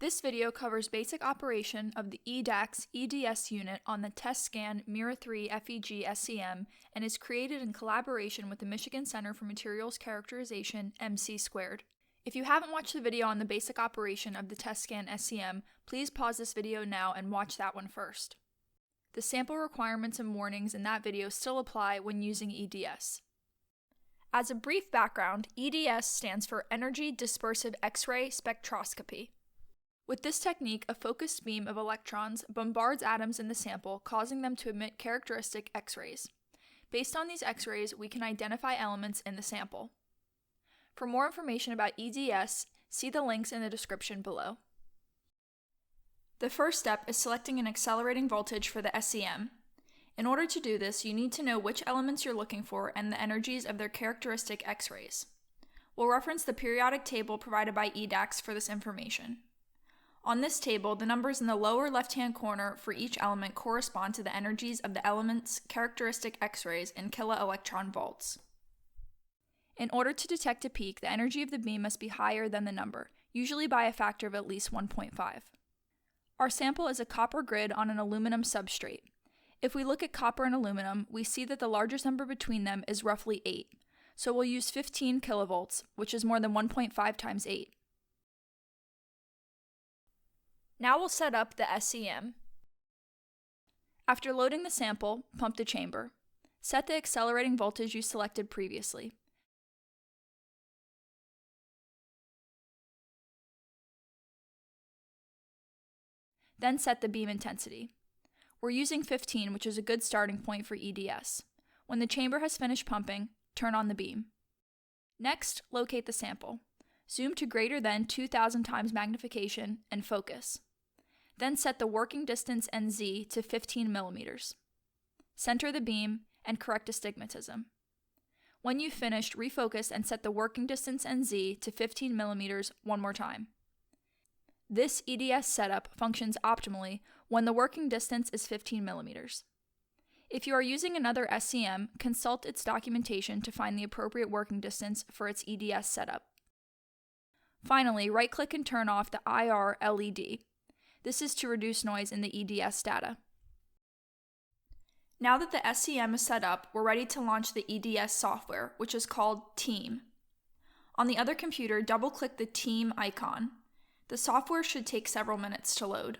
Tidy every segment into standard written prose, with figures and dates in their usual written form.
This video covers basic operation of the EDS unit on the Tescan Mirror3 FEG SEM and is created in collaboration with the Michigan Center for Materials Characterization, MC². If you haven't watched the video on the basic operation of the Tescan SEM, please pause this video now and watch that one first. The sample requirements and warnings in that video still apply when using EDS. As a brief background, EDS stands for Energy Dispersive X-ray Spectroscopy. With this technique, a focused beam of electrons bombards atoms in the sample, causing them to emit characteristic X-rays. Based on these X-rays, we can identify elements in the sample. For more information about EDS, see the links in the description below. The first step is selecting an accelerating voltage for the SEM. In order to do this, you need to know which elements you're looking for and the energies of their characteristic X-rays. We'll reference the periodic table provided by EDAX for this information. On this table, the numbers in the lower left-hand corner for each element correspond to the energies of the element's characteristic X-rays in kiloelectron volts. In order to detect a peak, the energy of the beam must be higher than the number, usually by a factor of at least 1.5. Our sample is a copper grid on an aluminum substrate. If we look at copper and aluminum, we see that the largest number between them is roughly 8, so we'll use 15 kilovolts, which is more than 1.5 times 8. Now we'll set up the SEM. After loading the sample, pump the chamber. Set the accelerating voltage you selected previously. Then set the beam intensity. We're using 15, which is a good starting point for EDS. When the chamber has finished pumping, turn on the beam. Next, locate the sample. Zoom to greater than 2,000 times magnification and focus. Then set the working distance NZ to 15 millimeters. Center the beam and correct astigmatism. When you've finished, refocus and set the working distance NZ to 15 millimeters one more time. This EDS setup functions optimally when the working distance is 15 millimeters. If you are using another SEM, consult its documentation to find the appropriate working distance for its EDS setup. Finally, right-click and turn off the IR LED. This is to reduce noise in the EDS data. Now that the SEM is set up, we're ready to launch the EDS software, which is called Team. On the other computer, double-click the Team icon. The software should take several minutes to load.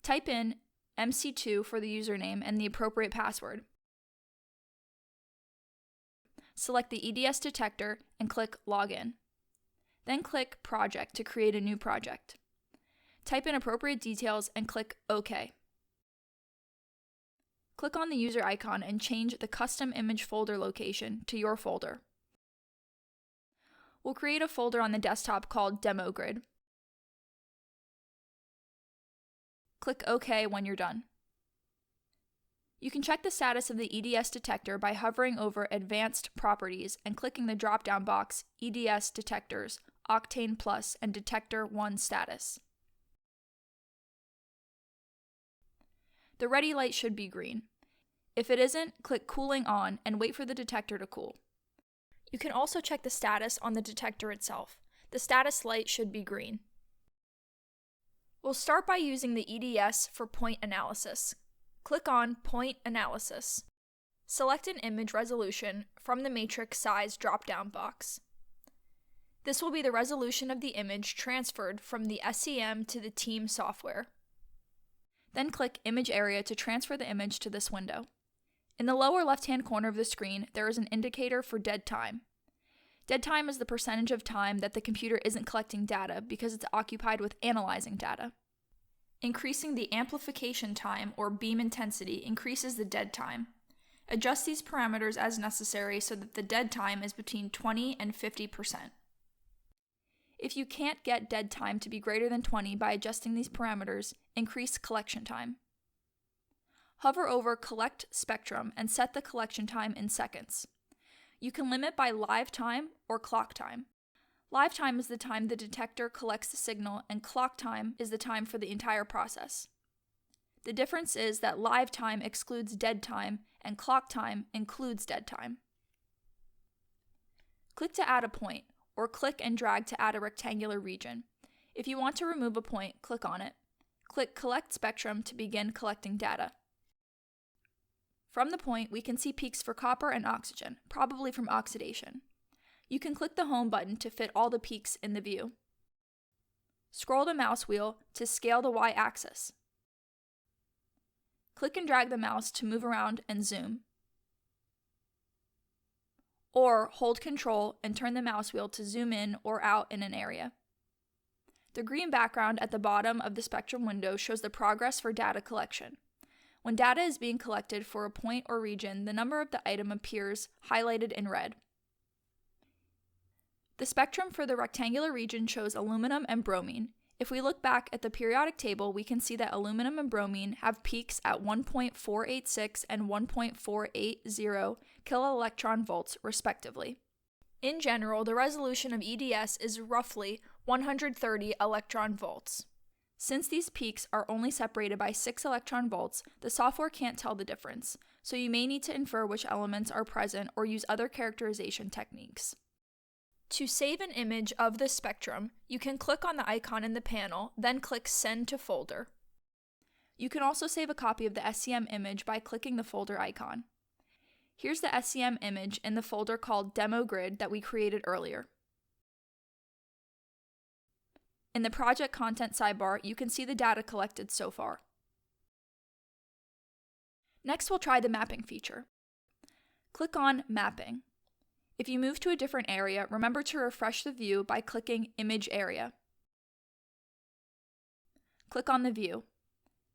Type in MC2 for the username and the appropriate password. Select the EDS detector and click Login. Then click Project to create a new project. Type in appropriate details and click OK. Click on the user icon and change the custom image folder location to your folder. We'll create a folder on the desktop called Demo Grid. Click OK when you're done. You can check the status of the EDS detector by hovering over Advanced Properties and clicking the drop-down box EDS Detectors, Octane Plus, and Detector 1 Status. The ready light should be green. If it isn't, click Cooling On and wait for the detector to cool. You can also check the status on the detector itself. The status light should be green. We'll start by using the EDS for point analysis. Click on Point Analysis. Select an image resolution from the matrix size drop-down box. This will be the resolution of the image transferred from the SEM to the Team software. Then click Image Area to transfer the image to this window. In the lower left-hand corner of the screen, there is an indicator for dead time. Dead time is the percentage of time that the computer isn't collecting data because it's occupied with analyzing data. Increasing the amplification time, or beam intensity, increases the dead time. Adjust these parameters as necessary so that the dead time is between 20 and 50%. If you can't get dead time to be greater than 20 by adjusting these parameters, increase collection time. Hover over Collect Spectrum and set the collection time in seconds. You can limit by live time or clock time. Live time is the time the detector collects the signal, and clock time is the time for the entire process. The difference is that live time excludes dead time, and clock time includes dead time. Click to add a point, or click and drag to add a rectangular region. If you want to remove a point, click on it. Click Collect Spectrum to begin collecting data. From the point, we can see peaks for copper and oxygen, probably from oxidation. You can click the Home button to fit all the peaks in the view. Scroll the mouse wheel to scale the y-axis. Click and drag the mouse to move around and zoom. Or hold Ctrl and turn the mouse wheel to zoom in or out in an area. The green background at the bottom of the spectrum window shows the progress for data collection. When data is being collected for a point or region, the number of the item appears highlighted in red. The spectrum for the rectangular region shows aluminum and bromine. If we look back at the periodic table, we can see that aluminum and bromine have peaks at 1.486 and 1.480 kiloelectron volts, respectively. In general, the resolution of EDS is roughly 130 electron volts. Since these peaks are only separated by 6 electron volts, the software can't tell the difference, so you may need to infer which elements are present or use other characterization techniques. To save an image of the spectrum, you can click on the icon in the panel, then click Send to Folder. You can also save a copy of the SEM image by clicking the folder icon. Here's the SEM image in the folder called Demo Grid that we created earlier. In the project content sidebar, you can see the data collected so far. Next, we'll try the mapping feature. Click on Mapping. If you move to a different area, remember to refresh the view by clicking Image Area. Click on the view.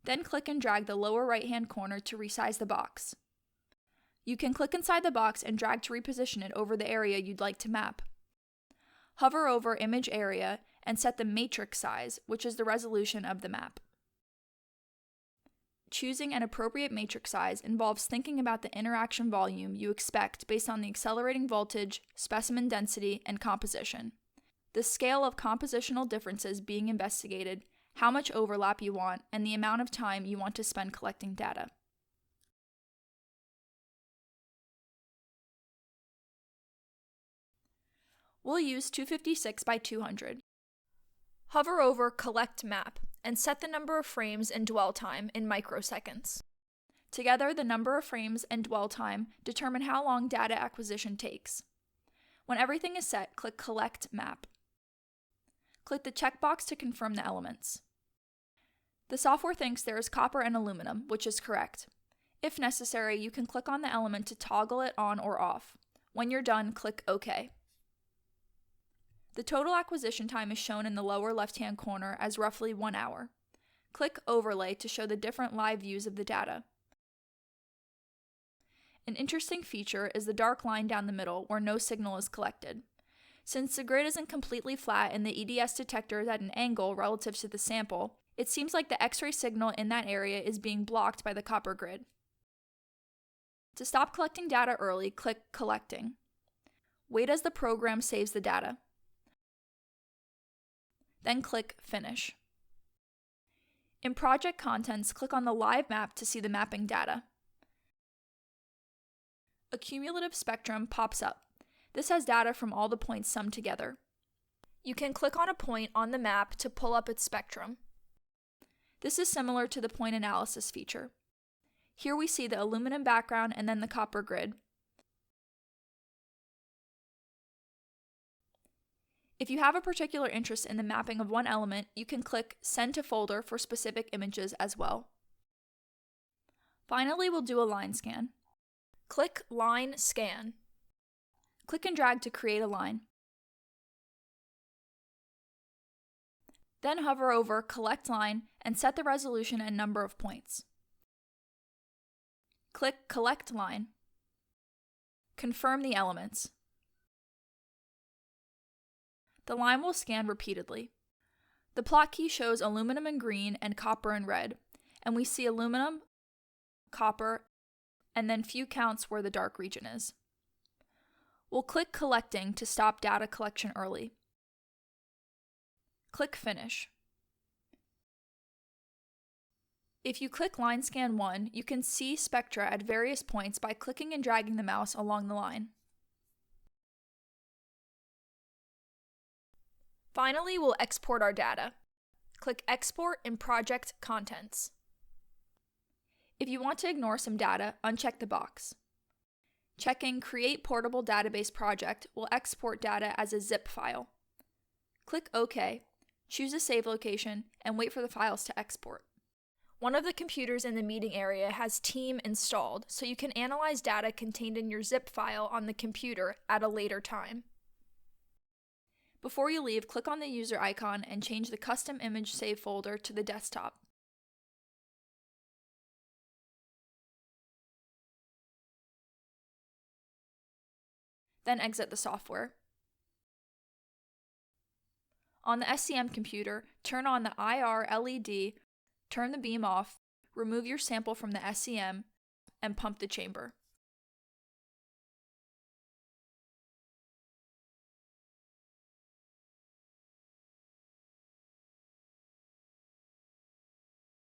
Then click and drag the lower right-hand corner to resize the box. You can click inside the box and drag to reposition it over the area you'd like to map. Hover over Image Area and set the matrix size, which is the resolution of the map. Choosing an appropriate matrix size involves thinking about the interaction volume you expect based on the accelerating voltage, specimen density, and composition. The scale of compositional differences being investigated, how much overlap you want, and the amount of time you want to spend collecting data. We'll use 256 by 200. Hover over Collect Map and set the number of frames and dwell time in microseconds. Together, the number of frames and dwell time determine how long data acquisition takes. When everything is set, click Collect Map. Click the checkbox to confirm the elements. The software thinks there is copper and aluminum, which is correct. If necessary, you can click on the element to toggle it on or off. When you're done, click OK. The total acquisition time is shown in the lower left-hand corner as roughly 1 hour. Click Overlay to show the different live views of the data. An interesting feature is the dark line down the middle where no signal is collected. Since the grid isn't completely flat and the EDS detector is at an angle relative to the sample, it seems like the X-ray signal in that area is being blocked by the copper grid. To stop collecting data early, click Collecting. Wait as the program saves the data. Then click Finish. In Project Contents, click on the live map to see the mapping data. A cumulative spectrum pops up. This has data from all the points summed together. You can click on a point on the map to pull up its spectrum. This is similar to the point analysis feature. Here we see the aluminum background and then the copper grid. If you have a particular interest in the mapping of one element, you can click Send to Folder for specific images as well. Finally, we'll do a line scan. Click Line Scan. Click and drag to create a line. Then hover over Collect Line and set the resolution and number of points. Click Collect Line. Confirm the elements. The line will scan repeatedly. The plot key shows aluminum in green and copper in red, and we see aluminum, copper, and then few counts where the dark region is. We'll click Collecting to stop data collection early. Click Finish. If you click Line Scan 1, you can see spectra at various points by clicking and dragging the mouse along the line. Finally, we'll export our data. Click Export in Project Contents. If you want to ignore some data, uncheck the box. Checking Create Portable Database Project will export data as a zip file. Click OK, choose a save location, and wait for the files to export. One of the computers in the meeting area has Team installed, so you can analyze data contained in your zip file on the computer at a later time. Before you leave, click on the user icon and change the custom image save folder to the desktop. Then exit the software. On the SEM computer, turn on the IR LED, turn the beam off, remove your sample from the SEM, and pump the chamber.